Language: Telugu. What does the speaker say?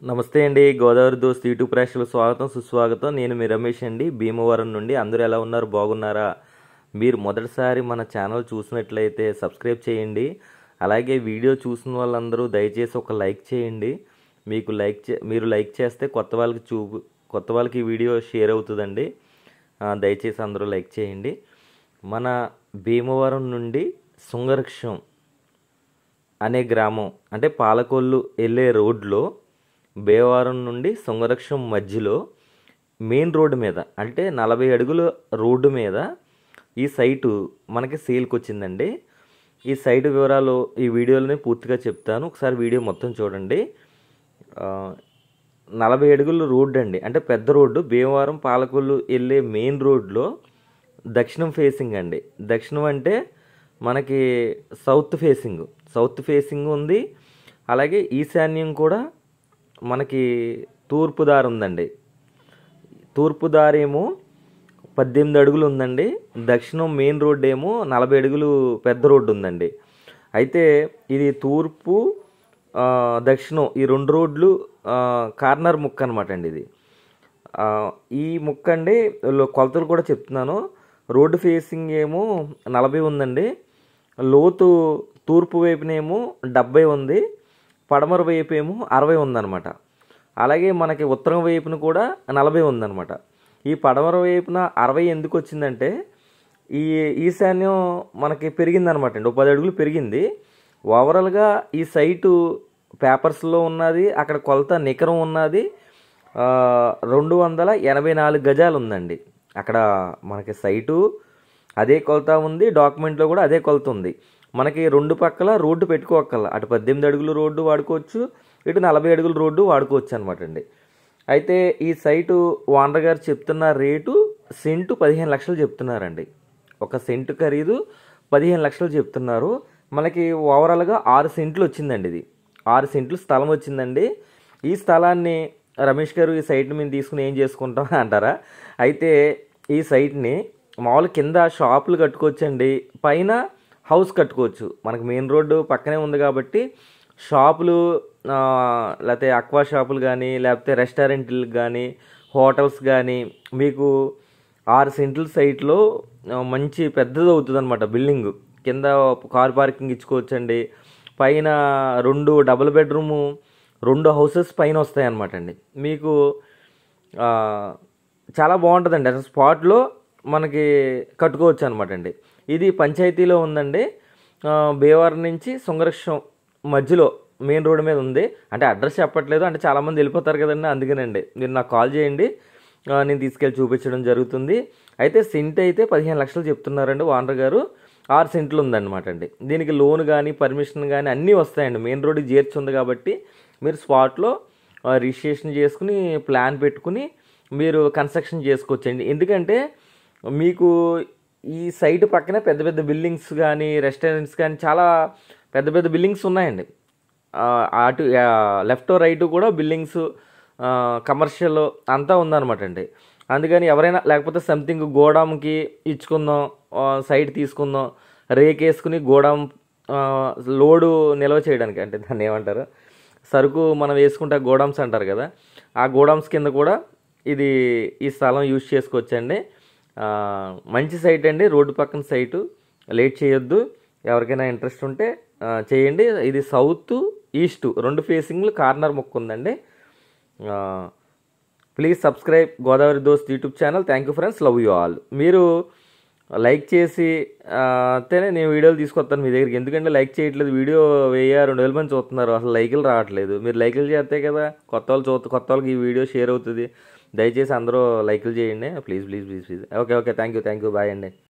నమస్తే అండి. గోదావరి దోస్త్ యూట్యూబ్ ప్రేక్షకులకు స్వాగతం సుస్వాగతం. నేను మీ రమేష్ అండి, భీమవరం నుండి. అందరూ ఎలా ఉన్నారు, బాగున్నారా? మీరు మొదటిసారి మన ఛానల్ చూసినట్లయితే సబ్స్క్రైబ్ చేయండి. అలాగే వీడియో చూసిన వాళ్ళందరూ దయచేసి ఒక లైక్ చేయండి. మీరు లైక్ చేస్తే కొత్త వాళ్ళకి ఈ వీడియో షేర్ అవుతుందండి. దయచేసి అందరూ లైక్ చేయండి. మన భీమవరం నుండి శృంగవృక్షం అనే గ్రామం, అంటే పాలకొల్లు వెళ్ళే రోడ్లో, భీమవరం నుండి శృంగవృక్షం మధ్యలో మెయిన్ రోడ్డు మీద, అంటే 40 అడుగుల రోడ్డు మీద ఈ సైటు మనకి సేల్కి వచ్చిందండి. ఈ సైటు వివరాలు ఈ వీడియోలోనే పూర్తిగా చెప్తాను, ఒకసారి వీడియో మొత్తం చూడండి. 40 అడుగుల రోడ్డు అండి, అంటే పెద్ద రోడ్డు. భీమవరం పాలకొల్లు వెళ్ళే మెయిన్ రోడ్లో దక్షిణం ఫేసింగ్ అండి. దక్షిణం అంటే మనకి సౌత్ ఫేసింగ్ ఉంది. అలాగే ఈశాన్యం కూడా మనకి తూర్పు దారి ఉందండి. తూర్పు దారి ఏమో 18 అడుగులు ఉందండి. దక్షిణం మెయిన్ రోడ్డు ఏమో 40 అడుగులు పెద్ద రోడ్డు ఉందండి. అయితే ఇది తూర్పు దక్షిణం ఈ 2 రోడ్లు కార్నర్ ముక్క అనమాట అండి. ఇది ఈ ముక్క అండి. కొలతలు కూడా చెప్తున్నాను. రోడ్డు ఫేసింగ్ ఏమో 40 ఉందండి. లోతు తూర్పు వైపునేమో 70 ఉంది, పడమర వైపు ఏమో 60 ఉందన్నమాట. అలాగే మనకి ఉత్తరం వైపున కూడా 40 ఉందన్నమాట. ఈ పడమర వైపున 60 ఎందుకు వచ్చిందంటే, ఈ ఈశాన్యం మనకి పెరిగిందనమాట అండి, 10 అడుగులు పెరిగింది. ఓవరాల్గా ఈ సైటు పేపర్స్లో ఉన్నది, అక్కడ కొలత నికరం ఉన్నది 284 గజాలు ఉందండి. అక్కడ మనకి సైటు అదే కొలత ఉంది, డాక్యుమెంట్లో కూడా అదే కొలత ఉంది. మనకి 2 పక్కల రోడ్డు పెట్టుకోకల్లా, అటు 18 అడుగుల రోడ్డు వాడుకోవచ్చు, ఇటు 40 అడుగుల రోడ్డు వాడుకోవచ్చు అనమాట అండి. అయితే ఈ సైటు ఓనర్ గారు చెప్తున్న రేటు సెంటు 15 లక్షలు చెప్తున్నారండి. ఒక సెంటు ఖరీదు 15 లక్షలు చెప్తున్నారు. మనకి ఓవరాల్గా 6 సెంట్లు వచ్చిందండి. ఇది 6 సెంట్లు స్థలం వచ్చిందండి. ఈ స్థలాన్ని రమేష్ గారు ఈ సైట్ని మేము తీసుకుని ఏం చేసుకుంటాం అంటారా? అయితే ఈ సైట్ని మామూలు కింద షాపులు కట్టుకోవచ్చండి, పైన హౌస్ కట్టుకోవచ్చు. మనకు మెయిన్ రోడ్డు పక్కనే ఉంది కాబట్టి షాపులు, లేకపోతే అక్వా షాపులు కానీ, లేకపోతే రెస్టారెంట్లకు కానీ, హోటల్స్ కానీ, మీకు 6 సెంట్ల సైట్లో మంచి పెద్దది అవుతుంది అనమాట. బిల్డింగ్ కింద కార్ పార్కింగ్ ఇచ్చుకోవచ్చండి. పైన 2 డబుల్ బెడ్రూము 2 హౌసెస్ పైన వస్తాయన్నమాట అండి. మీకు చాలా బాగుంటుందండి. అసలు స్పాట్లో మనకి కట్టుకోవచ్చు అనమాట అండి. ఇది పంచాయతీలో ఉందండి. భీమవరం నుంచి శృంగవృక్షం మధ్యలో మెయిన్ రోడ్డు మీద ఉంది. అంటే అడ్రస్ చెప్పట్లేదు, అంటే చాలామంది వెళ్ళిపోతారు కదండి, అందుకనండి. మీరు నాకు కాల్ చేయండి, నేను తీసుకెళ్ళి చూపించడం జరుగుతుంది. అయితే సెంట్ అయితే 15 లక్షలు చెప్తున్నారండి ఓనర్ గారు. 6 సెంట్లు ఉందన్నమాట అండి. దీనికి లోన్ కానీ పర్మిషన్ కానీ అన్నీ వస్తాయండి. మెయిన్ రోడ్డుకి చేర్చుంది కాబట్టి మీరు స్పాట్లో రిజిస్ట్రేషన్ చేసుకుని ప్లాన్ పెట్టుకుని మీరు కన్స్ట్రక్షన్ చేసుకోవచ్చండి. ఎందుకంటే మీకు ఈ సైట్ పక్కనే పెద్ద పెద్ద బిల్డింగ్స్ కానీ, రెస్టారెంట్స్ కానీ, చాలా పెద్ద పెద్ద బిల్డింగ్స్ ఉన్నాయండి. అటు లెఫ్ట్ రైట్ కూడా బిల్డింగ్స్, కమర్షియల్ అంతా ఉందన్నమాట అండి. అందుకని ఎవరైనా లేకపోతే సంథింగ్ గోడాంకి ఇచ్చుకుందాం, సైట్ తీసుకుందాం, రేకేసుకుని గోడాం లోడు నిల్వ చేయడానికి, అంటే దాన్ని ఏమంటారు, సరుకు మనం వేసుకుంటే గోడామ్స్ అంటారు కదా, ఆ గోడామ్స్ కింద కూడా ఈ స్థలం యూజ్ చేసుకోవచ్చండి. మంచి సైట్ అండి, రోడ్డు పక్కన సైటు. లేట్ చేయొద్దు, ఎవరికైనా ఇంట్రెస్ట్ ఉంటే చేయండి. ఇది సౌత్ ఈస్ట్ 2 ఫేసింగ్లు కార్నర్ ముక్క ఉందండి. ప్లీజ్ సబ్స్క్రైబ్ గోదావరి దోస్త్ YouTube channel. Thank you friends, love you all. మీరు లైక్ చేసి అంతేనే నేను వీడియోలు తీసుకొస్తాను మీ దగ్గరికి. ఎందుకంటే లైక్ చేయట్లేదు, వీడియో 1000-2000 మంది చూస్తున్నారు, అసలు లైకులు రావట్లేదు. మీరు లైకులు చేస్తే కదా కొత్త వాళ్ళకి ఈ వీడియో షేర్ అవుతుంది. దయచేసి అందరూ లైకులు చేయండి, please. Okay, thank you, bye అండి.